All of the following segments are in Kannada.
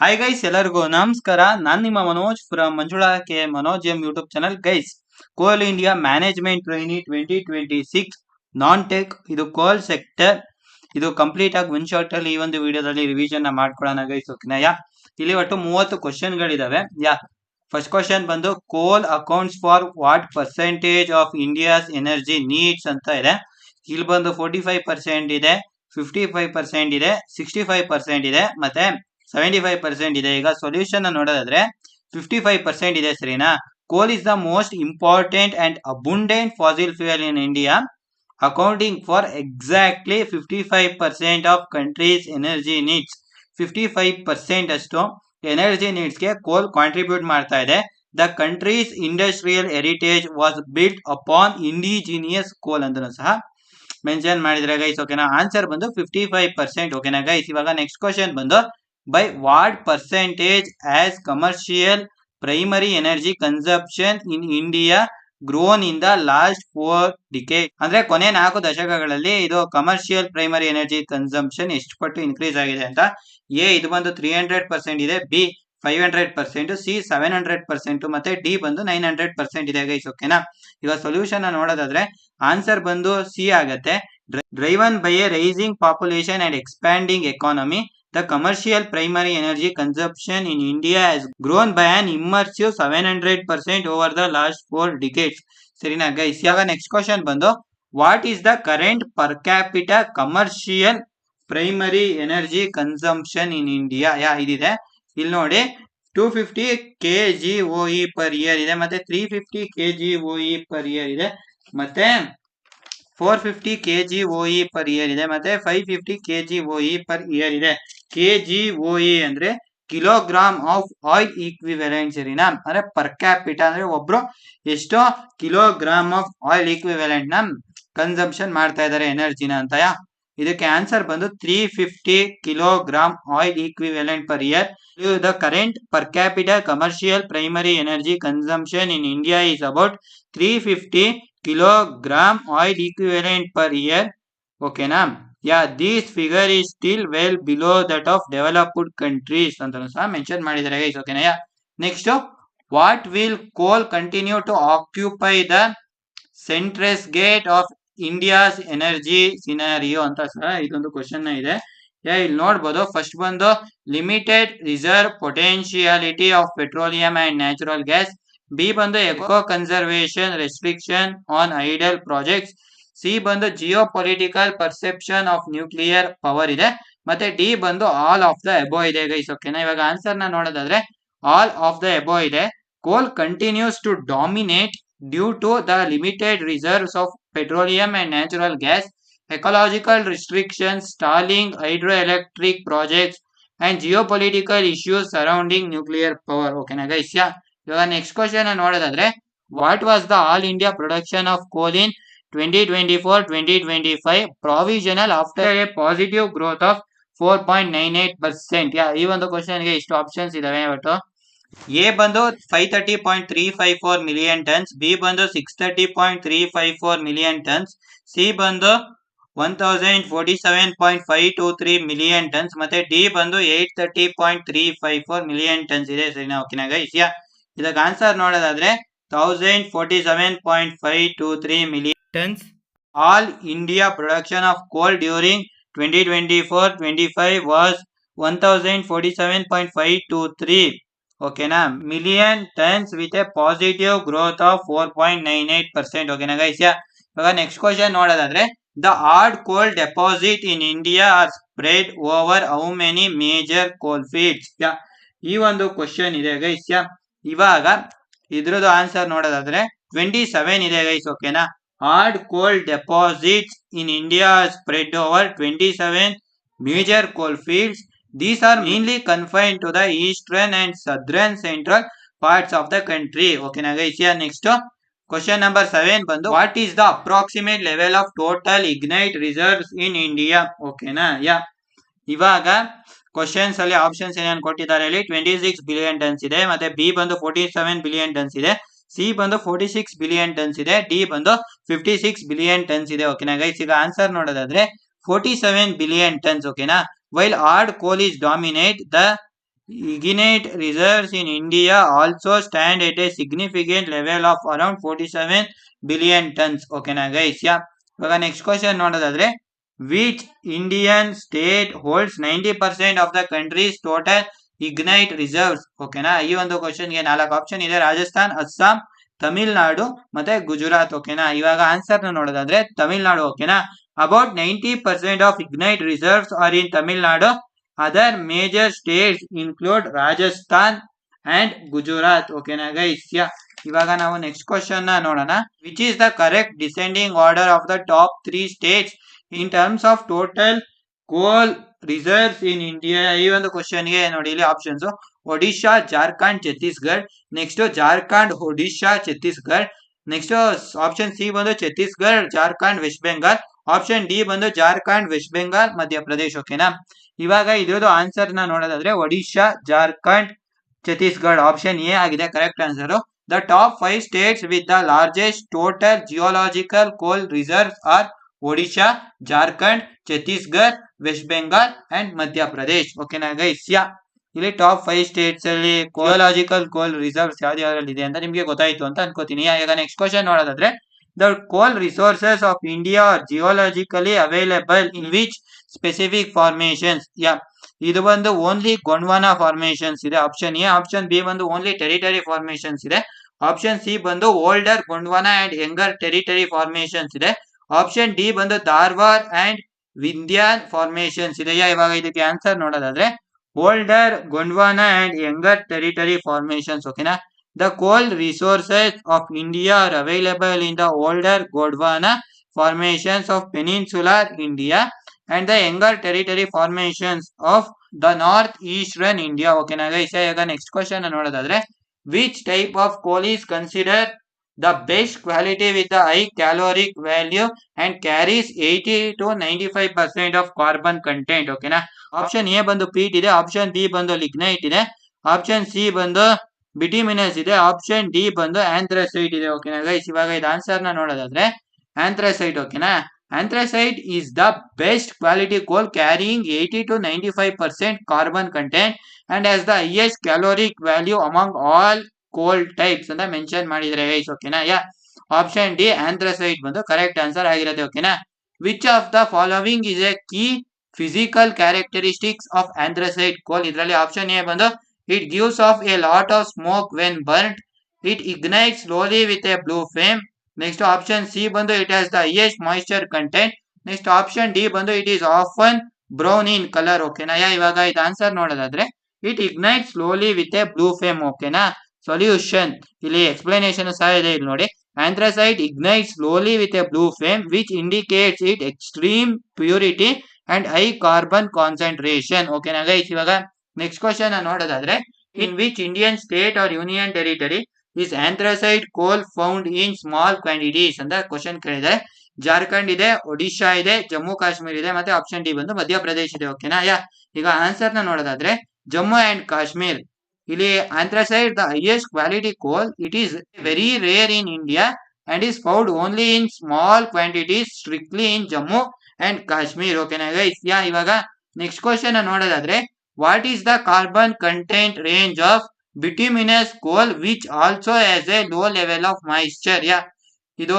ಹಾಯ್ ಗೈಸ್, ಎಲ್ಲರಿಗೂ ನಮಸ್ಕಾರ. ನಾನು ನಿಮ್ಮ Manoj from Manjula K Manoj M YouTube channel. Guys, Coal India management trainee 2026 non tech, ಇದು ಕೋಲ್ ಸೆಕ್ಟರ್. ಇದು ಕಂಪ್ಲೀಟ್ ಆಗಿ ಒನ್ ಶಾರ್ಟ್ ಅಲ್ಲಿ ಈ ಒಂದು ವಿಡಿಯೋದಲ್ಲಿ ರಿವಿಷನ್ ಮಾಡ್ಕೊಳ್ಳೋಣ ಗೈಸ್. ಓಕೆನಾ? ಇಲ್ಲಿ ಒಟ್ಟು 30 ಕ್ವಶನ್ ಗಳಿದಾವೆ. ಫಸ್ಟ್ ಕ್ವಶನ್ ಬಂದು ಕೋಲ್ accounts for what percentage of India's energy needs ಅಂತ ಇದೆ. ಇಲ್ಲಿ ಬಂದು 45% ಇದೆ, 55% ಇದೆ, 65% ಇದೆ, ಮತ್ತೆ 75% ಇದೆ. ಈಗ ಸೊಲ್ಯೂಷನ್ ನೋಡೋದಾದ್ರೆ 55% ಇದೆ. ಸರಿನಾ? Coal is the most important and abundant fossil fuel in India, accounting for exactly 55% of country's energy needs. 55% ಅಷ್ಟು ಎನರ್ಜಿ ನೀಡ್ಸ್ ಗೆ ಕೋಲ್ ಕಾಂಟ್ರಿಬ್ಯೂಟ್ ಮಾಡ್ತಾ ಇದೆ. The country's industrial heritage was built upon indigenous coal ಅಂತ ಸಹ ಮೆನ್ಷನ್ ಮಾಡಿದ್ರೆ ಗೈಸ್. ಓಕೆನಾ? ಆನ್ಸರ್ ಬಂದು 55%. ಓಕೆನಾ ಗೈಸ್? ಇವಾಗ ನೆಕ್ಸ್ಟ್ ಕ್ವಶನ್ ಬಂದು by what percentage has commercial primary energy consumption in India grown in the last 4 decades? ಅಂದ್ರೆ ಕೊನೆ 4 ದಶಕಗಳಲ್ಲಿ ಇದು ಕಮರ್ಷಿಯಲ್ ಪ್ರೈಮರಿ ಎನರ್ಜಿ ಕನ್ಸಂಪ್ಷನ್ ಎಷ್ಟು ಪಟ್ಟು ಇನ್ಕ್ರೀಸ್ ಆಗಿದೆ ಅಂತ. ಎ ಇದು ಬಂದು 300% ಇದೆ, ಬಿ 500%, ಸಿ 700%, ಮತ್ತೆ ಡಿ ಬಂದು 900% ಇದೆ ಗೈಸ್. ಓಕೆನಾ? ಈಗ ಸೊಲ್ಯೂಷನ್ ನೋಡೋದಾದ್ರೆ ಆನ್ಸರ್ ಬಂದು ಸಿ ಆಗತ್ತೆ. Driven by a rising population and expanding economy, the commercial primary energy consumption in India has grown by an immersive 700% over the last 4 decades. ಸರಿನಾ ಗೈಸ್? ಇವಾಗ ನೆಕ್ಸ್ಟ್ ಕ್ವಶನ್ ಬಂದು what is the current per capita commercial primary energy consumption in India? ಇದಿದೆ. ಇಲ್ಲಿ ನೋಡಿ, 250 kGOE per year ಇದೆ, ಮತ್ತೆ 350 kGOE per year ಇದೆ, ಮತ್ತೆ 450 kGOE per year ಇದೆ, ಮತ್ತೆ 550 kGOE per year ಇದೆ. kGOE ಅಂದ್ರೆ ಕಿಲೋಗ್ರಾಮ್ ಆಫ್ ಆಯಿಲ್ ಈಕ್ವಿವೆಲೆಂಟ್. ಸರಿನಾ? ಅಂದ್ರೆ ಪರ್ ಕ್ಯಾಪಿಟಾ ಅಂದ್ರೆ ಒಬ್ರು ಎಷ್ಟೋ ಕಿಲೋಗ್ರಾಮ್ ಆಫ್ ಆಯಿಲ್ ಈಕ್ವಿವೆಲೆಂಟ್ ನ ಕನ್ಸಂಪ್ಷನ್ ಮಾಡ್ತಾ ಇದಾರೆ ಎನರ್ಜಿನ ಅಂತ. ಇದಕ್ಕೆ ಆನ್ಸರ್ ಬಂದು 350 kilogram oil equivalent per year. The current per capita commercial primary energy consumption in India is about 350 kilogram oil equivalent per year. ಓಕೆನಾ? this figure is still well below that of developed countries ಅಂತ ಸಹ ಮೆನ್ಷನ್ ಮಾಡಿದ್ದಾರೆ ಗೈಸ್. ಓಕೆನಾ? Next, what will coal continue to occupy the central gate of India's energy scenario ಅಂತ ಸಹ ಇದೊಂದು ಕ್ವಶನ್ ಇದೆ. ಇಲ್ಲಿ ನೋಡ್ಬೋದು. ಫಸ್ಟ್ ಬಂದು limited reserve potentiality of petroleum and natural gas, B ಬಂದು eco conservation restriction on idle projects, C ಬಂದು geo political perception of nuclear power ಇದೆ, ಮತ್ತೆ ಡಿ ಬಂದು ಆಲ್ ಆಫ್ ದ ಎಬೋ ಇದೆ ಗೈಸ್. ಓಕೆನಾ? ಇವಾಗ ಆನ್ಸರ್ ನ ನೋಡೋದಾದ್ರೆ ಆಲ್ ಆಫ್ ದ ಎಬೋ ಇದೆ. Coal continues to dominate due to the limited reserves of petroleum and natural gas, ecological restrictions, stalling hydroelectric projects, and geopolitical issues surrounding nuclear power. ಓಕೆನಾ ಗೈಸ್? ಇವಾಗ ನೆಕ್ಸ್ಟ್ ಕ್ವಶನ್ ನೋಡೋದಾದ್ರೆ what was the all India production of coal in 2024-2025 provisional after A positive growth of 4.98%? ಈ ಒಂದು ಕ್ವಶನ್ ಗೆ ಇಷ್ಟು ಆಪ್ಷನ್ಸ್ ಇದಾವೆ. ಬಟ್ ಎ ಬಂದು 530.354 ಮಿಲಿಯನ್ ಟನ್ಸ್, ಬಿ ಬಂದು 630.354 ಮಿಲಿಯನ್ ಟನ್ಸ್, ಸಿ ಬಂದು 1047.523 ಮಿಲಿಯನ್ ಟನ್ಸ್, ಮತ್ತೆ ಡಿ ಬಂದು 830.354 ಮಿಲಿಯನ್ ಟನ್ಸ್ ಇದೆ. ಸರಿನಾ? ಓಕೆನಾ ಗೈಸ್? ಇದಕ್ಕೆ ಆನ್ಸರ್ ನೋಡೋದಾದ್ರೆ 1047.523 million tons. All India production of coal during 2024-25 was 1047.523 ಓಕೆನಾ million tons with a positive growth of 4.98%. ಓಕೆನಾ ಗೈಸ್? ಇವಾಗ ನೆಕ್ಸ್ಟ್ ಕ್ವಶನ್ ನೋಡೋದಾದ್ರೆ the hard coal deposit in India are spread over how many major coal fields? ಈ ಒಂದು ಕ್ವಶನ್ ಇದೆ ಗೈಸ್. ಇವಾಗ ಇದ್ರದ್ದು ಆನ್ಸರ್ ನೋಡೋದಾದ್ರೆ 27 ಇದೆ ಗೈಸ್. ಓಕೆನಾ? Hard coal deposits in India are spread over 27 major coal fields. These are mainly confined to the eastern and southern central parts of the country. ಓಕೆನಾ ಗೈಸ್? ನೆಕ್ಸ್ಟ್ ಕ್ವಶನ್ ನಂಬರ್ 7 ಬಂದು what is the approximate level of total ignite reserves in India? ಓಕೆನಾ? ಇವಾಗ ಕ್ವಶನ್ಸ್ ಅಲ್ಲಿ ಆಪ್ಷನ್ಸ್ ಏನೇನು ಕೊಟ್ಟಿದ್ದಾರೆ ಇಲ್ಲಿ 26 ಬಿಲಿಯನ್ ಟನ್ಸ್ ಇದೆ, ಮತ್ತೆ ಬಿ ಬಂದು 47 ಬಿಲಿಯನ್ ಟನ್ಸ್ ಇದೆ, ಸಿ ಬಂದು 46 ಬಿಲಿಯನ್ ಟನ್ಸ್ ಇದೆ, ಡಿ ಬಂದು 56 ಬಿಲಿಯನ್ ಟನ್ಸ್ ಇದೆ. ಓಕೆನಾ ಗೈಸ್? ಈಗ ಆನ್ಸರ್ ನೋಡೋದಾದ್ರೆ 47 ಬಿಲಿಯನ್ ಟನ್ಸ್. ಓಕೆನಾ? While hard coal is dominate, the Ignite reserves in India also stand at a significant level of around 47 billion tons. ಓಕೆನಾ ಗೈಸ್? ಯಾ, ಇವಾಗ ನೆಕ್ಸ್ಟ್ ಕ್ವಶನ್ ನೋಡೋದಾದ್ರೆ, which Indian state holds 90% of the countries total ignite reserves? ಓಕೆನಾ, ಈ ಒಂದು ಕ್ವಶನ್ಗೆ 4 ಆಪ್ಷನ್ ಇದೆ: ರಾಜಸ್ಥಾನ್, ಅಸ್ಸಾಂ, ತಮಿಳ್ನಾಡು ಮತ್ತೆ ಗುಜರಾತ್. ಓಕೆನಾ, ಇವಾಗ ಆನ್ಸರ್ ನೋಡೋದಾದ್ರೆ ತಮಿಳ್ನಾಡು. ಓಕೆನಾ, about 90% of ignite reserves R in Tamil Nadu. Other major states include Rajasthan and Gujarat. ಓಕೆನಾ ಗೈಸ್? ಯಾ, ಇವಾಗ ನಾವು ನೆಕ್ಸ್ಟ್ ಕ್ವಶನ್ ನೋಡೋಣ. Which is the correct descending order of the top 3 States in terms of total ಕೋಲ್ ರಿಸರ್ವ್ಸ್ ಇನ್ ಇಂಡಿಯಾ? ಈ ಒಂದು ಕ್ವಶನ್ಗೆ ನೋಡಿ ಇಲ್ಲಿ options: Odisha, Jharkhand, Chhattisgarh. Next Jharkhand, Odisha, Chhattisgarh. Next option C ಬಂದು Chhattisgarh, Jharkhand, West Bengal. Option D ಬಂದು ಜಾರ್ಖಂಡ್, ವೆಸ್ಟ್ ಬೆಂಗಾಲ್, ಮಧ್ಯಪ್ರದೇಶ್. ಓಕೆನಾ, ಇವಾಗ ಇದ್ರದ್ದು ಆನ್ಸರ್ ನೋಡೋದಾದ್ರೆ ಒಡಿಶಾ, ಜಾರ್ಖಂಡ್, ಛತ್ತೀಸ್ಗಢ. ಆಪ್ಷನ್ ಎ ಆಗಿದೆ correct answer. The top 5 States with the largest total geological ಕೋಲ್ reserves R Odisha, Jharkhand, Chhattisgarh, West Bengal and Madhya Pradesh. ಓಕೆನಾ ಗೈಸ್? ಯಾ, ಇಲ್ಲಿ ಟಾಪ್ 5 ಸ್ಟೇಟ್ಸ್ ಅಲ್ಲಿ ಜಿಯೋಲಾಜಿಕಲ್ ಕೋಲ್ ರಿಸರ್ವ್ಸ್ ಯಾವ್ದು ಇದೆ ಅಂತ ನಿಮ್ಗೆ ಗೊತ್ತಾಯ್ತು ಅಂತ ಅನ್ಕೋತೀನಿ. ಈಗ ನೆಕ್ಸ್ಟ್ ಕ್ವಶನ್ ನೋಡೋದಾದ್ರೆ, the coal resources of India are geologically available in which specific formations? Yeah, ಇದು ಬಂದು ಓನ್ಲಿ ಗೊಂಡ್ವಾನಾ ಫಾರ್ಮೇಶನ್ಸ್ ಇದೆ, ಆಪ್ಷನ್ ಎ. ಆಪ್ಷನ್ ಬಿ ಬಂದು ಓನ್ಲಿ ಟೆರಿಟರಿ ಫಾರ್ಮೇಶನ್ಸ್ ಇದೆ. ಆಪ್ಷನ್ ಸಿ ಬಂದು older Gondwana and younger territory formations ಇದೆ. ಆಪ್ಷನ್ ಡಿ ಬಂದು ಧಾರವಾಡ್ ಅಂಡ್ ವಿಂಧ್ಯಾನ್ ಫಾರ್ಮೇಶನ್ಸ್ ಇದೆ. ಇವಾಗ ಇದಕ್ಕೆ ಆನ್ಸರ್ ನೋಡೋದಾದ್ರೆ older Gondwana and younger territory formations. ಓಕೆನಾ, the coal resources of India are available in the older Gondwana formations of peninsular India and the younger territory formations of the northeastern India. Okay na guys? ಈಗ next question ನೋಡೋದಾದ್ರೆ, which type of coal is considered the best quality with the high caloric value and carries 80 to 95% of carbon content? ಓಕೆನಾ, ಆಪ್ಷನ್ ಎ ಬಂದು ಪೀಟ್ ಇದೆ. ಆಪ್ಷನ್ ಬಿ ಬಂದು ಲಿಗ್ನೈಟ್ ಇದೆ. ಆಪ್ಷನ್ ಸಿ ಬಂದು ಬಿಟಿಮಿನಸ್ ಇದೆ. ಆಪ್ಷನ್ ಡಿ ಬಂದು ಆಂಥ್ರಸೈಟ್ ಇದೆ. ಓಕೆನಾ ಗೈಸ್? ಇವಾಗ ಇದು ಆನ್ಸರ್ ನೋಡೋದಾದ್ರೆ ಆಂಥ್ರಸೈಟ್. ಓಕೆನಾ, anthracite is the best quality coal carrying 80 to 95% carbon content and has the highest calorific value among all coal types ಅಂತ ಮೆನ್ಷನ್ ಮಾಡಿದ್ರೆ ಗೈಸ್. ಓಕೆನಾ, ಯಾ, ಆಪ್ಷನ್ ಡಿ ಆಂಥ್ರಸೈಟ್ ಬಂದು ಕರೆಕ್ಟ್ ಆನ್ಸರ್ ಆಗಿರುತ್ತೆ. ಓಕೆನಾ, which of the following is a key physical characteristics of anthracite coal? ಇದರಲ್ಲಿ ಆಪ್ಷನ್ ಎ ಬಂದು it gives off a lot of smoke when burnt. It ignites slowly with a blue flame. Next option C ಬಂದು it has the highest moisture content. Next option D ಬಂದು it is often brown in color. ಓಕೆನಾ, ಇವಾಗ ಇದು ಆನ್ಸರ್ ನೋಡೋದಾದ್ರೆ it ignites slowly with a blue flame. ಓಕೆನಾ, ಸೊಲ್ಯೂಷನ್ ಇಲ್ಲಿ ಎಕ್ಸ್ಪ್ಲನೇಷನ್ ಸಹ ಇದೆ, ಇಲ್ಲಿ ನೋಡಿ. Anthracite ignites slowly with a blue flame which indicates its extreme purity and high carbon concentration. ಓಕೆನಾ ಗೈಸ್? ಇವಾಗ ನೆಕ್ಸ್ಟ್ ಕ್ವಶನ್ ನೋಡೋದಾದ್ರೆ, in which Indian state or union territory is anthracite coal found in small quantities ಅಂತ ಕ್ವಶನ್ ಕೇಳಿದ್ದಾರೆ. ಜಾರ್ಖಂಡ್ ಇದೆ, ಒಡಿಶಾ ಇದೆ, ಜಮ್ಮು ಕಾಶ್ಮೀರ್ ಇದೆ, ಮತ್ತೆ ಆಪ್ಷನ್ ಡಿ ಬಂದು ಮಧ್ಯಪ್ರದೇಶ ಇದೆ. ಓಕೆನಾ, ಈಗ ಆನ್ಸರ್ ನೋಡೋದಾದ್ರೆ ಜಮ್ಮು ಅಂಡ್ ಕಾಶ್ಮೀರ್. ಇಲ್ಲಿ anthracite the highest quality coal, it is very rare in India and is found only in small quantities strictly in Jammu and Kashmir. ಓಕೆನಾ ಗೈಸ್? ಇವಾಗ ನೆಕ್ಸ್ಟ್ ಕ್ವಶನ್ ನೋಡೋದಾದ್ರೆ, what is the carbon content range of bituminous coal which also has a low level of moisture? ಇದು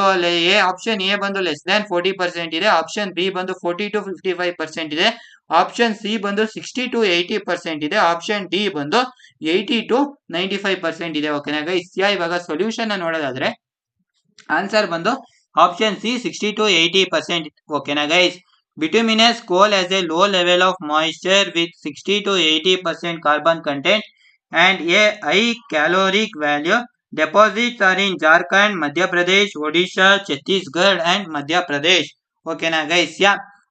ಆಪ್ಷನ್ ಎ ಬಂದು ಲೆಸ್ ದ್ಯಾನ್ 40% ಇದೆ. ಆಪ್ಷನ್ ಬಿ ಬಂದು 40 to 55% ಇದೆ. ಆಪ್ಷನ್ ಸಿ ಬಂದು 60 to 80% ಇದೆ. ಆಪ್ಷನ್ ಡಿ ಬಂದು 80 to 95% ಇದೆ. ಓಕೆನಾ ಗೈಸ್? ಇವಾಗ ಸೊಲ್ಯೂಷನ್ ನೋಡೋದಾದ್ರೆ ಆನ್ಸರ್ ಬಂದು ಆಪ್ಷನ್ ಸಿ 60 to 80%. ಓಕೆನಾ guys? Bituminous coal has a low level of moisture with 60 to 80% carbon content and a high caloric value. Deposits are in Jharkhand, Madhya Pradesh, Odisha, Chhattisgarh and Madhya Pradesh. ಓಕೆನಾ ಗೈಸ್?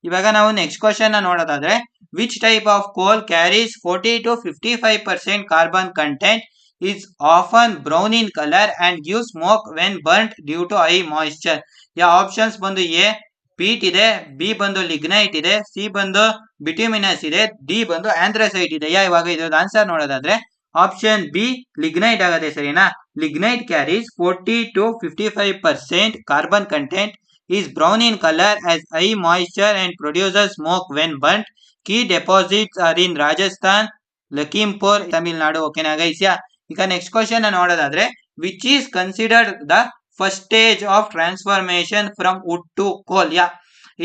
ಇವಾಗ ನಾವು ನೆಕ್ಸ್ಟ್ ಕ್ವಶನ್ ನೋಡೋದಾದ್ರೆ, ವಿಚ್ ಟೈಪ್ ಆಫ್ ಕೋಲ್ carries 40 to 55% carbon content, is often brown in color and gives smoke when burnt due to high moisture? Options ಬಂದು ಎ ಪೀಟ್ ಇದೆ, ಬಿ ಬಂದು ಲಿಗ್ನೈಟ್ ಇದೆ, ಸಿ ಬಂದು ಬಿಟ್ಯುಮಿನಸ್ ಇದೆ, ಡಿ ಬಂದು ಆಂಥ್ರಸೈಟ್ ಇದೆ. ಇವಾಗ ಇದ್ರದ್ದು ಆನ್ಸರ್ ನೋಡೋದಾದ್ರೆ ಆಪ್ಷನ್ ಬಿ ಲಿಗ್ನೈಟ್ ಆಗತ್ತೆ. ಸರಿನಾ? Lignite carries 40 to 55% carbon content, is brown in color, has high moisture and produces smoke when burnt. Key deposits are in Rajasthan, Lakhimpur Tamil Nadu. ಓಕೆನಾ ಗೈಸ್? ಈಗ ನೆಕ್ಸ್ಟ್ ಕ್ವಶನ್ ನೋಡೋದಾದ್ರೆ, which is considered the first stage of transformation from wood to coal?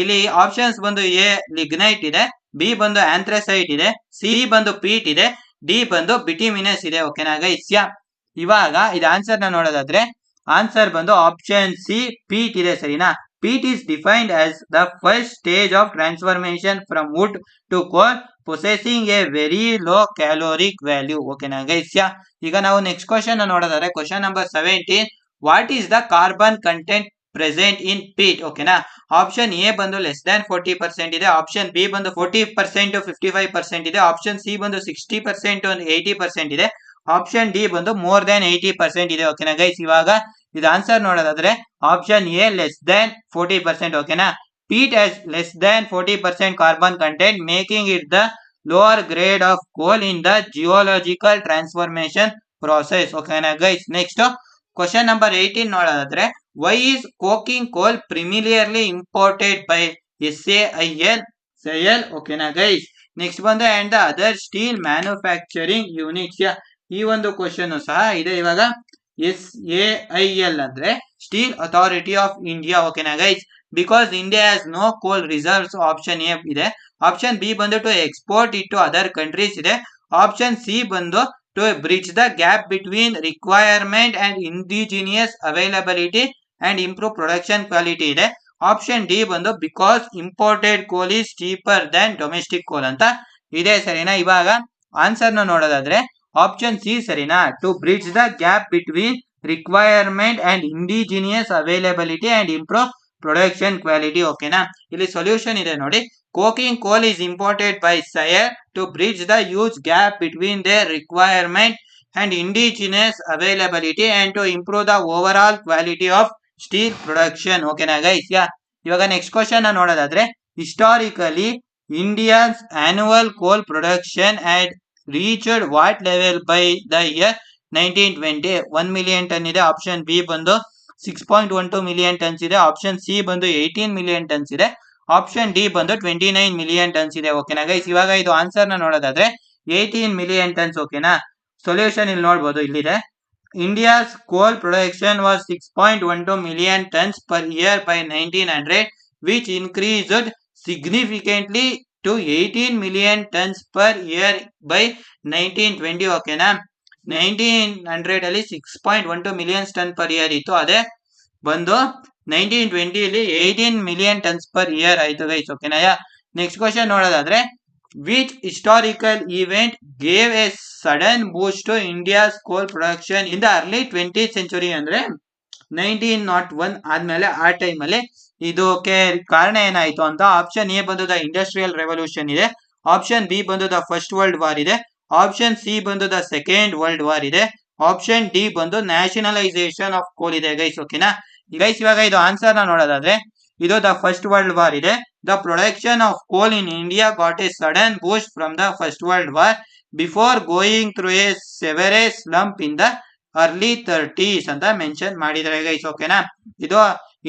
ಇಲ್ಲಿ ಆಪ್ಷನ್ಸ್ ಬಂದು ಎ ಲಿಗ್ನೈಟ್ ಇದೆ, ಬಿ ಬಂದು ಆಂಥ್ರಸೈಟ್ ಇದೆ, ಸಿ ಬಂದು ಪೀಟ್ ಇದೆ, ಡಿ ಬಂದು ಬಿಟಿಮಿನಸ್ ಇದೆ. ಓಕೆನಾ ಗೈಸ್? ಇವಾಗ ಇದು ಆನ್ಸರ್ ನ ನೋಡೋದಾದ್ರೆ ಆನ್ಸರ್ ಬಂದು ಆಪ್ಷನ್ ಸಿ ಪೀಟ್ ಇದೆ. ಸರಿನಾ? Peat is defined as the first stage of transformation from wood to coal possessing a very low caloric value. ಓಕೆನಾ ಗೈಸ್? ಈಗ ನಾವು ನೆಕ್ಸ್ಟ್ ಕ್ವಶನ್ ನೋಡೋದಾದ್ರೆ question number 17, what is the carbon content present in peat? ಓಕೆನಾ? ಆಪ್ಷನ್ ಎ ಬಂದು ಲೆಸ್ ದ್ಯಾನ್ 40% ಇದೆ, ಆಪ್ಷನ್ ಬಿ ಬಂದು 40% 55% ಇದೆ, ಆಪ್ಷನ್ ಸಿ ಬಂದು 60% 80% ಇದೆ, ಆಪ್ಷನ್ ಡಿ ಬಂದು ಮೋರ್ ದ್ಯಾನ್ 80% ಇದೆ. ಓಕೆನಾ ಗೈಸ್? ಇವಾಗ ಇದು ಆನ್ಸರ್ ನೋಡೋದಾದ್ರೆ ಆಪ್ಷನ್ ಎ ಲೆಸ್ ದ್ಯಾನ್ 40%. ಓಕೆನಾ? Peat has less than 40% carbon content, making it the lower grade of coal in the geological transformation process. ಓಕೆನಾ ಗೈಸ್? ನೆಕ್ಸ್ಟ್ ಕ್ವಶನ್ ನಂಬರ್ 18 ನೋಡೋದಾದ್ರೆ, why is coking coal primarily imported by SAIL? ಓಕೆನಾ ಗೈಸ್? ನೆಕ್ಸ್ಟ್ ಬಂದು and the other steel manufacturing units. ಈ ಒಂದು ಕ್ವಶನ್ ಸಹ ಇದೆ. ಇವಾಗ SAIL ಅಂದ್ರೆ ಸ್ಟೀಲ್ ಅಥಾರಿಟಿ ಆಫ್ ಇಂಡಿಯಾ. ಓಕೆನಾ guys? Because India has no coal reserves. Option A ಇದೆ. ಆಪ್ಷನ್ ಬಿ ಬಂದು to export it to other countries ಇದೆ. ಆಪ್ಷನ್ ಸಿ ಬಂದು to bridge the gap between requirement and indigenous availability and improve production quality ಇದೆ. ಆಪ್ಷನ್ ಡಿ ಬಂದು because imported coal is cheaper than domestic coal ಅಂತ ಇದೆ. ಸರಿನಾ? ಇವಾಗ ಆನ್ಸರ್ ನ ನೋಡೋದಾದ್ರೆ ಆಪ್ಷನ್ ಸಿ ಸರಿನಾ? To bridge the gap between requirement and indigenous availability and improve production quality. ಓಕೆನಾ? ಇಲ್ಲಿ ಸೊಲ್ಯೂಷನ್ ಇದೆ ನೋಡಿ. ಕೋಕಿಂಗ್ ಕೋಲ್ is imported by SAIL to bridge the huge gap between their requirement and indigenous availability and to improve the overall quality of steel production. ಓಕೆನಾ ಗೈಸ್? ಇವಾಗ ನೆಕ್ಸ್ಟ್ ಕ್ವಶನ್ ನೋಡೋದಾದ್ರೆ, historically India's annual coal production had reached what level by the year 1920? 1 million ton ಇದೆ. ಆಪ್ಷನ್ ಬಿ ಬಂದು 6.12 million tons ಇದೆ, ಆಪ್ಷನ್ ಸಿ ಬಂದು 18 million tons ಇದೆ, ಆಪ್ಷನ್ ಡಿ ಬಂದು 29 million tons ಇದೆ. ಓಕೆನಾ ಗೈಸ್? ಇವಾಗ ಇದು ಆನ್ಸರ್ ನ ನೋಡೋದಾದ್ರೆ 18 million tons. ಓಕೆನಾ? ಸೊಲ್ಯೂಷನ್ ಇಲ್ಲಿ ನೋಡಬಹುದು, ಇಲ್ಲಿದೆ. India's coal production was 6.12 million tons per year by 1900, which increased significantly to 18 million tons per year by 1920. ಓಕೆನಾ? 1900 ಅಲ್ಲಿ 6.12 million ton per year ಇತ್ತು, ಅದೇ ಬಂದು 1920 ಅಲ್ಲಿ 18 million tons per year ಆಯ್ತು ಗೈಸ್. ಓಕೆನಾ? ನೆಕ್ಸ್ಟ್ ಕ್ವಶನ್ ನೋಡೋದಾದ್ರೆ, which historical event gave a sudden boost to India's coal production in the early 20th century? ಅಂದ್ರೆ 1901 ಆದ್ಮೇಲೆ ಆ ಟೈಮ್ ಅಲ್ಲಿ ಇದಕ್ಕೆ ಕಾರಣ ಏನಾಯ್ತು ಅಂತ ಆಪ್ಷನ್ ಎ ಬಂದು ದ ಇಂಡಸ್ಟ್ರಿಯಲ್ ರೆವಲ್ಯೂಷನ್ ಇದೆ, ಆಪ್ಷನ್ ಬಿ ಬಂದು ದ ಫಸ್ಟ್ ವರ್ಲ್ಡ್ ವಾರ್ ಇದೆ, ಆಪ್ಷನ್ ಸಿ ಬಂದು ದ ಸೆಕೆಂಡ್ ವರ್ಲ್ಡ್ ವಾರ್ ಇದೆ, ಆಪ್ಷನ್ ಡಿ ಬಂದು ನ್ಯಾಷನಲೈಸೇಷನ್ ಆಫ್ ಕೋಲ್ ಇದೆ ಗೈಸ್. ಓಕೆನಾ ಗೈಸ್? ಇವಾಗ ಇದು ಆನ್ಸರ್ ನ ನೋಡೋದಾದ್ರೆ ಇದು ದ ಫಸ್ಟ್ ವರ್ಲ್ಡ್ ವಾರ್ ಇದೆ. The production of coal in India got a sudden boost from the First World War before going through a severe slump in the early 30s ಅಂತ ಮೆನ್ಷನ್ ಮಾಡಿದ್ದಾರೆ ಗೈಸ್. ಓಕೆನಾ? ಇದು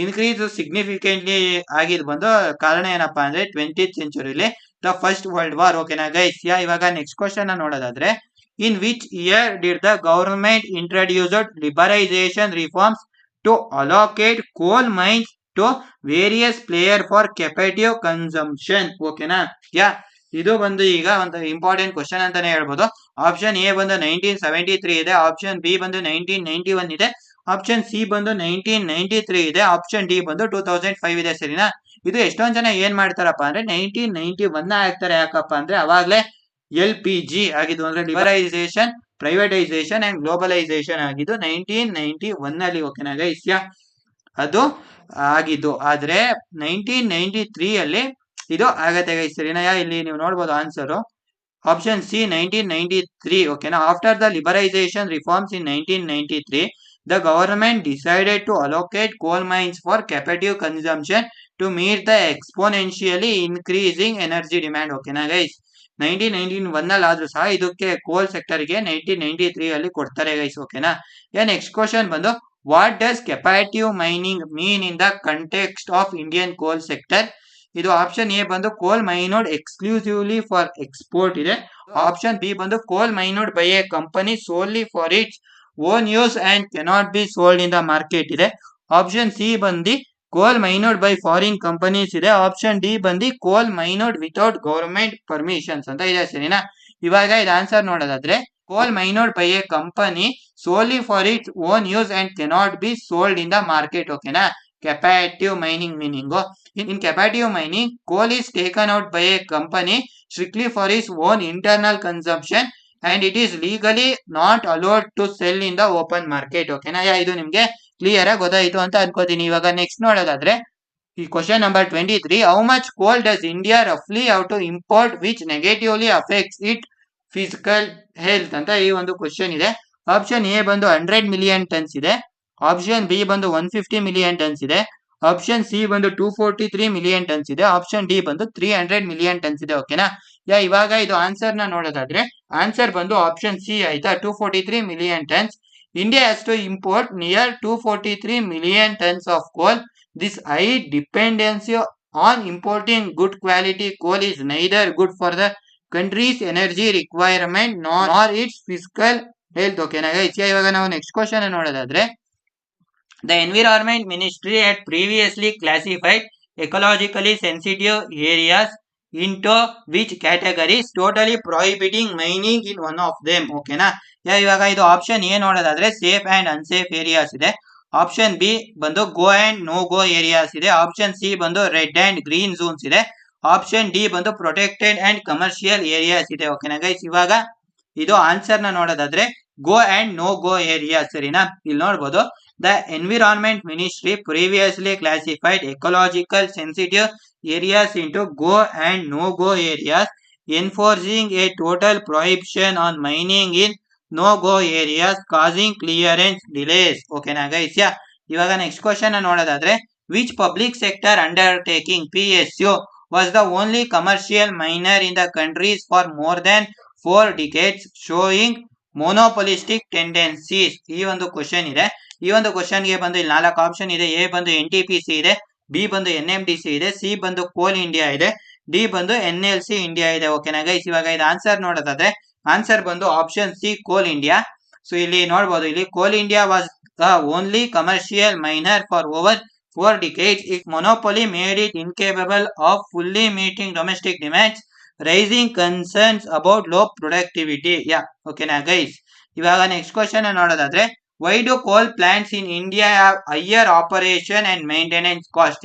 ಇನ್ಕ್ರೀಸ್ ಸಿಗ್ನಿಫಿಕೆಂಟ್ಲಿ ಆಗಿದ್ ಬಂದು ಕಾರಣ ಏನಪ್ಪಾ ಅಂದ್ರೆ 20th century the First World War. ಓಕೆನಾ ಗೈಸ್? ಇವಾಗ ನೆಕ್ಸ್ಟ್ ಕ್ವಶನ್ ನೋಡೋದಾದ್ರೆ, in which year did the government introduced liberalisation reforms to allocate coal mines to various player for captive consumption? ಓಕೆನಾ? ಇದು ಬಂದು ಈಗ ಒಂದು ಇಂಪಾರ್ಟೆಂಟ್ ಕ್ವಶನ್ ಅಂತಾನೆ ಹೇಳ್ಬೋದು. ಆಪ್ಷನ್ ಎ ಬಂದು 1973 ಇದೆ, ಆಪ್ಷನ್ ಬಿ ಬಂದು 1991 ಇದೆ, ಆಪ್ಷನ್ ಸಿ ಬಂದು 1993 ಇದೆ, ಆಪ್ಷನ್ ಡಿ ಬಂದು 2005 ಇದೆ. ಸರಿನಾ? ಇದು ಎಷ್ಟೊಂದ್ ಜನ ಏನ್ ಮಾಡ್ತಾರಪ್ಪ ಅಂದ್ರೆ 1991 ಆಗ್ತಾರೆ. ಯಾಕಪ್ಪ ಅಂದ್ರೆ ಅವಾಗ್ಲೇ LPG ಆಗಿದ್ದು, ಅಂದ್ರೆ ಲಿಬರೈಸೇಷನ್, ಪ್ರೈವೇಟೈಸೇಷನ್ ಅಂಡ್ ಗ್ಲೋಬಲೈಸೇಷನ್ ಆಗಿದ್ದು 1991 ಅಲ್ಲಿ. ಓಕೆನಾ ಗೈಸ್? ಅದು ಆಗಿದ್ದು. ಆದ್ರೆ 1993 ಅಲ್ಲಿ ಇದು ಆಗತ್ತೆ ಗೈಸ್. ಸರಿನಾ? ಇಲ್ಲಿ ನೀವು ನೋಡಬಹುದು ಆನ್ಸರ್ ಆಪ್ಷನ್ ಸಿ 1993. ಓಕೆನಾ? After the liberalisation reforms in 1993, the government decided to allocate coal mines for captive consumption to meet the exponentially increasing energy demand. ಓಕೆನಾ ಗೈಸ್? 1991 ಅಲ್ಲಿ ಆದ್ರೂ ಸಹ ಇದಕ್ಕೆ ಕೋಲ್ ಸೆಕ್ಟರ್ ಗೆ 1993 ಅಲ್ಲಿ ಕೊಡ್ತಾರೆ ಗೈಸ್. ಓಕೆನಾ? ನೆಕ್ಸ್ಟ್ ಕ್ವಶನ್ ಬಂದು, what does captive mining mean in the context of Indian coal sector? ಇದು ಆಪ್ಷನ್ ಎ ಬಂದು coal mined exclusively for export ಇದೆ. ಆಪ್ಷನ್ ಬಿ ಬಂದು coal mined by a company solely for its own use and cannot be sold in the market ಇದೆ. ಆಪ್ಷನ್ ಸಿ ಬಂದು coal mined by foreign companies ಇದೆ. ಆಪ್ಷನ್ ಡಿ ಬಂದು ಕೋಲ್ ಮೈನೋಡ್ ವಿತೌಟ್ ಗವರ್ಮೆಂಟ್ ಪರ್ಮಿಷನ್ಸ್ ಅಂತ ಇದೆ. ಸರಿನಾ? ಇವಾಗ ಇದು ಆನ್ಸರ್ ನೋಡೋದಾದ್ರೆ coal mined by a company solely for its own use and cannot be sold in the market. ಓಕೆನಾ? captive mining meaning. In captive mining, coal is taken out by a company strictly for its own internal consumption and it is legally not allowed to sell in the open market. ಓಕೆನಾ? ಇದು ನಿಮ್ಗೆ ಕ್ಲಿಯರ್ ಆಗಿ ಗೊತ್ತಾಯ್ತು ಅಂತ ಅನ್ಕೋತೀನಿ. ಇವಾಗ ನೆಕ್ಸ್ಟ್ ನೋಡೋದಾದ್ರೆ ಈ question number 23, how much coal does India ರಫ್ಲಿ have to import which negatively affects it physical health ಅಂತ ಈ ಒಂದು ಕ್ವಶನ್ ಇದೆ. ಆಪ್ಷನ್ ಎ ಬಂದು 100 ಮಿಲಿಯನ್ ಟನ್ಸ್ ಇದೆ. ಆಪ್ಷನ್ ಬಿ ಬಂದು 150 ಮಿಲಿಯನ್ ಟನ್ಸ್ ಇದೆ. ಆಪ್ಷನ್ ಸಿ ಬಂದು 243 ಮಿಲಿಯನ್ ಟನ್ಸ್ ಇದೆ. ಆಪ್ಷನ್ ಡಿ ಬಂದು 300 ಮಿಲಿಯನ್ ಟನ್ಸ್ ಇದೆ. ಓಕೆನಾ? ಇವಾಗ ಇದು ಆನ್ಸರ್ ನ ನೋಡೋದಾದ್ರೆ ಆನ್ಸರ್ ಬಂದು ಆಪ್ಷನ್ ಸಿ ಆಯ್ತಾ, 243 million tons. India has to import near 243 million tons of coal. This high dependency on importing good quality coal is neither good for the country's energy requirement nor its fiscal health. ಓಕೆನಾ? ಇವಾಗ ನಾವು ನೆಕ್ಸ್ಟ್ ಕ್ವಶನ್ ನೋಡೋದಾದ್ರೆ The Environment Ministry had previously classified ecologically sensitive areas into which categories, totally prohibiting mining in one of them. ಓಕೆನಾ? ಇವಾಗ ಇದು ಆಪ್ಷನ್ ಎ ನೋಡೋದಾದ್ರೆ ಸೇಫ್ ಅಂಡ್ ಅನ್ಸೇಫ್ ಏರಿಯಾಸ್ ಇದೆ. ಆಪ್ಷನ್ ಬಿ ಬಂದು go and no go areas ಇದೆ. ಆಪ್ಷನ್ ಸಿ ಬಂದು ರೆಡ್ ಅಂಡ್ ಗ್ರೀನ್ ಝೋನ್ಸ್ ಇದೆ. ಆಪ್ಷನ್ ಡಿ ಬಂದು ಪ್ರೊಟೆಕ್ಟೆಡ್ ಅಂಡ್ ಕಮರ್ಷಿಯಲ್ ಏರಿಯಾಸ್ ಇದೆ. ಓಕೆನಾ ಗೈಸ್? ಇವಾಗ ಇದು ಆನ್ಸರ್ ನ ನೋಡೋದಾದ್ರೆ go and no go area. ಸರಿನಾ? ಇಲ್ಲಿ ನೋಡ್ಬೋದು The Environment Ministry previously classified ecological sensitive areas into go and no-go areas, enforcing a total prohibition on mining in no-go areas, causing clearance delays. Okay na guys? ಇವಾಗ ನೆಕ್ಸ್ಟ್ ಕ್ವಶನ್ ನೋಡೋದಾದ್ರೆ which public sector undertaking PSU was the only commercial miner in the countries for more than 4 decades, showing monopolistic tendencies. ಈ ಒಂದು ಕ್ವಶನ್ ಇದೆ. ಈ ಒಂದು ಕ್ವಶನ್ ಗೆ ಬಂದು ಇಲ್ಲಿ 4 ಆಪ್ಷನ್ ಇದೆ. ಎ ಬಂದು NTPC ಇದೆ, ಬಿ ಬಂದು NMDC ಇದೆ, ಸಿ ಬಂದು ಕೋಲ್ ಇಂಡಿಯಾ ಇದೆ, ಡಿ ಬಂದು NLC ಇಂಡಿಯಾ ಇದೆ. ಓಕೆನಾ ಗೈಸ್? ಇವಾಗ ಇದು ಆನ್ಸರ್ ನೋಡೋದಾದ್ರೆ ಆನ್ಸರ್ ಬಂದು ಆಪ್ಷನ್ ಸಿ ಕೋಲ್ ಇಂಡಿಯಾ. ಸೊ ಇಲ್ಲಿ ನೋಡಬಹುದು, ಇಲ್ಲಿ ಕೋಲ್ India was the only commercial minor for over 4 decades. Its monopoly made it incapable of fully meeting domestic demands, raising concerns about low productivity. ಓಕೆನಾ ಗೈಸ್? ಇವಾಗ ನೆಕ್ಸ್ಟ್ ಕ್ವಶನ್ ನೋಡೋದಾದ್ರೆ why do coal plants in India have higher operation and maintenance cost?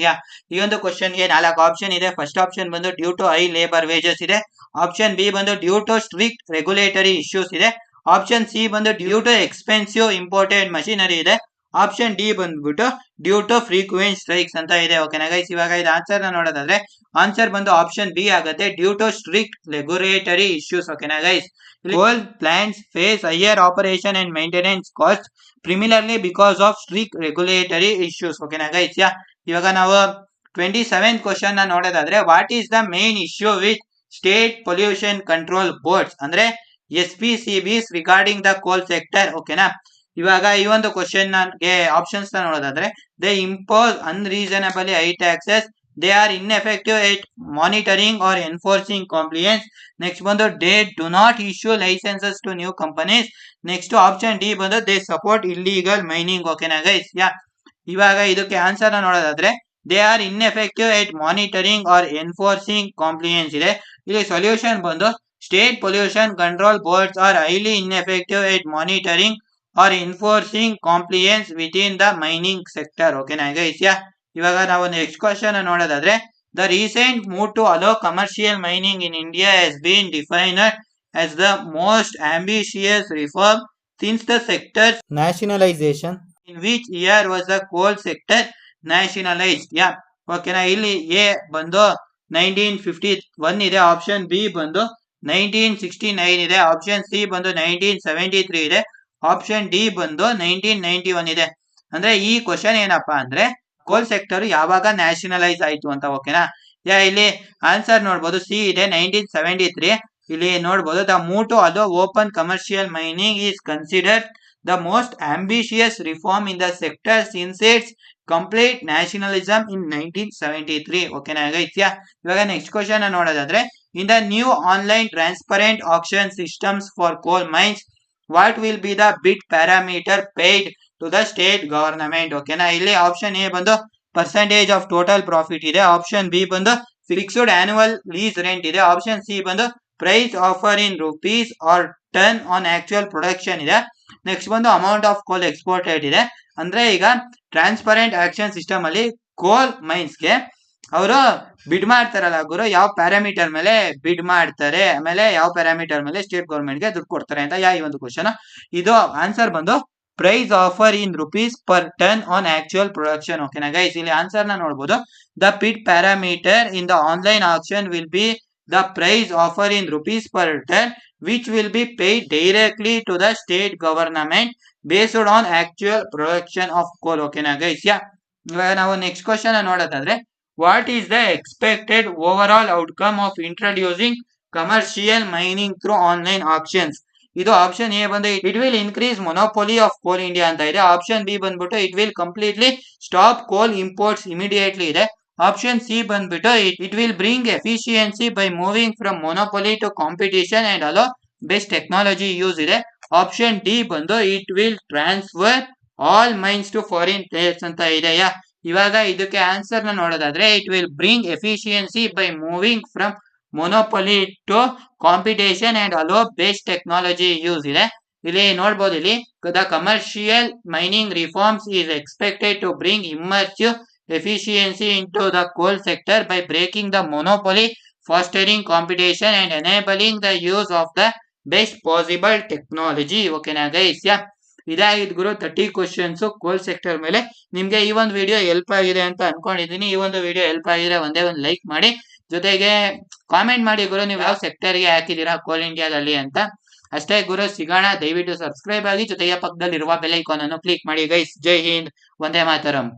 ಈ ಒಂದು ಕ್ವಶನ್ ಗೆ 4 ಆಪ್ಷನ್ ಇದೆ. ಫಸ್ಟ್ ಆಪ್ಷನ್ ಬಂದು due to high labour wages ಇದೆ. ಆಪ್ಷನ್ ಬಿ ಬಂದು due to strict regulatory issues ಇದೆ. ಆಪ್ಷನ್ ಸಿ ಬಂದು due to expensive imported machinery ಇದೆ. ಆಪ್ಷನ್ ಡಿ ಬಂದ್ಬಿಟ್ಟು ಡ್ಯೂ ಟು ಫ್ರೀಕ್ವೆಂಟ್ ಸ್ಟ್ರೈಕ್ಸ್ ಅಂತ ಇದೆ. ಓಕೆನಾ ಗೈಸ್? ಇವಾಗ ಇದು ಆನ್ಸರ್ ನ ನೋಡೋದಾದ್ರೆ ಆನ್ಸರ್ ಬಂದು ಆಪ್ಷನ್ ಬಿ ಆಗುತ್ತೆ, due to strict regulatory issues. ಓಕೆನಾ guys? Coal plants face higher operation and maintenance costs primarily because of strict regulatory issues. ಓಕೆನಾ ಗೈಸ್? ಇವಾಗ ನಾವು 27th ಕ್ವಶನ್ ನ ನೋಡೋದಾದ್ರೆ what is the main issue with state pollution control boards ಅಂದ್ರೆ SPCBs regarding the coal sector. ಓಕೆನಾ? ಇವಾಗ ಈ ಒಂದು ಕ್ವಶನ್ ಗೆ ಆಪ್ಷನ್ಸ್ ನೋಡೋದಾದ್ರೆ they impose unreasonably high taxes, they are ineffective at monitoring or enforcing compliance. Next ಬಂದು they do not issue licenses to new companies. Next option D ಬಂದು they support illegal mining. ಓಕೆನಾ ಗೈಸ್? ಇವಾಗ ಇದಕ್ಕೆ ಆನ್ಸರ್ ನೋಡೋದಾದ್ರೆ they are ineffective at monitoring or enforcing compliance ಇದೆ. ಇಲ್ಲಿ ಸೊಲ್ಯೂಷನ್ ಬಂದು state pollution control boards are highly ineffective at monitoring or enforcing compliance within the mining sector. ಓಕೆನಾ ಗೈಸ್? ಇವಾಗ ನಾವು ನೆಕ್ಸ್ಟ್ ಕ್ವಶನ್ ನೋಡೋದಾದ್ರೆ the recent move to allow commercial mining in India has been defined as the most ambitious reform since the sector's nationalization. In which year was the coal sector nationalized? ಓಕೆನಾ? ಇಲ್ಲಿ ಎ ಬಂದು 1951 ಇದೆ. ಆಪ್ಷನ್ ಬಿ ಬಂದು 1969 ಇದೆ. ಆಪ್ಷನ್ ಸಿ ಬಂದು 1973 ಇದೆ. ಆಪ್ಷನ್ ಡಿ ಬಂದು 1991 ಇದೆ. ಅಂದ್ರೆ ಈ ಕ್ವಶನ್ ಏನಪ್ಪಾ ಅಂದ್ರೆ ಕೋಲ್ ಸೆಕ್ಟರ್ ಯಾವಾಗ ನ್ಯಾಷನಲೈಸ್ ಆಯ್ತು ಅಂತ. ಓಕೆನಾ? ಇಲ್ಲಿ ಆನ್ಸರ್ ನೋಡ್ಬೋದು, ಸಿ ಇದೆ 1973. ಇಲ್ಲಿ ನೋಡ್ಬೋದು the move to allow open commercial mining is considered the most ambitious reform in the sector since its complete nationalism in 1973. ಓಕೆನಾ ಗೈಸ್? ಇವಾಗ ನೆಕ್ಸ್ಟ್ ಕ್ವಶನ್ ನೋಡೋದಾದ್ರೆ, in the new online transparent auction systems for coal mines, what will be the bid parameter paid to the state government? ಓಕೆನಾ? ಇಲ್ಲಿ ಆಪ್ಷನ್ ಎ ಬಂದು ಪರ್ಸೆಂಟೇಜ್ ಆಫ್ ಟೋಟಲ್ ಪ್ರಾಫಿಟ್ ಇದೆ, ಆಪ್ಷನ್ ಬಿ ಬಂದು ಫಿಕ್ಸ್ಡ್ ಆನ್ಯುವಲ್ ಲೀಸ್ ರೆಂಟ್ ಇದೆ, ಆಪ್ಷನ್ ಸಿ ಬಂದು price offer in rupees or ton on actual production ಇದೆ, ನೆಕ್ಸ್ಟ್ ಬಂದು ಅಮೌಂಟ್ ಆಫ್ ಕೋಲ್ ಎಕ್ಸ್ಪೋರ್ಟೆಡ್ ಇದೆ. ಅಂದ್ರೆ ಈಗ ಟ್ರಾನ್ಸ್ಪರೆಂಟ್ ಆಕ್ಷನ್ ಸಿಸ್ಟಮ್ ಅಲ್ಲಿ ಕೋಲ್ ಮೈನ್ಸ್ಗೆ ಅವರು ಬಿಡ್ ಮಾಡ್ತಾರಲ್ಲ ಗುರು, ಯಾವ ಪ್ಯಾರಾಮೀಟರ್ ಮೇಲೆ ಬಿಡ್ ಮಾಡ್ತಾರೆ, ಆಮೇಲೆ ಯಾವ ಪ್ಯಾರಾಮೀಟರ್ ಮೇಲೆ ಸ್ಟೇಟ್ ಗೌರ್ಮೆಂಟ್ ಗೆ ದುಡ್ಡು ಕೊಡ್ತಾರೆ ಅಂತ ಈ ಒಂದು ಕ್ವಶನ್. ಇದು ಆನ್ಸರ್ ಬಂದು price offer in rupees per ton on actual production. ಓಕೆನಾ ಗೈಸ್? ಇಲ್ಲಿ ಆನ್ಸರ್ ನ ನೋಡಬಹುದು. The bid parameter in the online auction will be the price offer in rupees per ton, which will be paid directly to the state government based on actual production of coal. ಓಕೆನಾ ಗೈಸ್? ಇವಾಗ ನಾವು ನೆಕ್ಸ್ಟ್ ಕ್ವಶನ್ ನೋಡೋದಾದ್ರೆ, what is the expected overall outcome of introducing commercial mining through online auctions? ಇದು ಆಪ್ಷನ್ ಎ ಬಂದು it will increase monopoly of Coal India ಅಂತ ಇದೆ, ಆಪ್ಷನ್ ಬಿ ಬಂದ್ಬಿಟ್ಟು it will completely stop coal imports immediately ಇದೆ, ಆಪ್ಷನ್ ಸಿ ಬಂದ್ಬಿಟ್ಟು it will bring efficiency by moving from monopoly to competition and allow best technology use ಇದೆ, ಆಪ್ಷನ್ ಡಿ ಬಂದು it will transfer all mines to foreign players ಅಂತ ಇದೆಯಾ? ಇವಾಗ ಇದಕ್ಕೆ ಆನ್ಸರ್ ನ ನೋಡೋದಾದ್ರೆ, it will bring efficiency by moving from monopoly to competition and allow best technology use ಇದೆ. ಇಲ್ಲಿ ನೋಡ್ಬೋದು, ಇಲ್ಲಿ the commercial mining reforms is expected to bring immersive efficiency into the coal sector by breaking the monopoly, fostering competition and enabling the use of the best possible technology. ಓಕೆನಾ ಗೈಸ್? ಇದಾಗಿದ್ ಗುರು 30 ಕ್ವಶನ್ಸ್ ಕೋಲ್ ಸೆಕ್ಟರ್ ಮೇಲೆ. ನಿಮ್ಗೆ ಈ ಒಂದು ವಿಡಿಯೋ ಹೆಲ್ಪ್ ಆಗಿದೆ ಅಂತ ಅನ್ಕೊಂಡಿದೀನಿ. ಈ ಒಂದು ವಿಡಿಯೋ ಹೆಲ್ಪ್ ಆಗಿದ್ರೆ ಒಂದೇ ಒಂದು ಲೈಕ್ ಮಾಡಿ, ಜೊತೆಗೆ ಕಾಮೆಂಟ್ ಮಾಡಿ ಗುರು ನೀವು ಯಾವ ಸೆಕ್ಟರ್ಗೆ ಹಾಕಿದೀರಾ ಕೋಲ್ ಇಂಡಿಯಾದಲ್ಲಿ ಅಂತ. ಅಷ್ಟೇ ಗುರು, ಸಿಗೋಣ. ದಯವಿಟ್ಟು ಸಬ್ಸ್ಕ್ರೈಬ್ ಆಗಿ, ಜೊತೆಗೆ ಪಕ್ಕದಲ್ಲಿರುವ ಬೆಲ್ ಐಕಾನ್ ಅನ್ನು ಕ್ಲಿಕ್ ಮಾಡಿ ಗೈಸ್. ಜೈ ಹಿಂದ್, ವಂದೇ ಮಾತರಂ.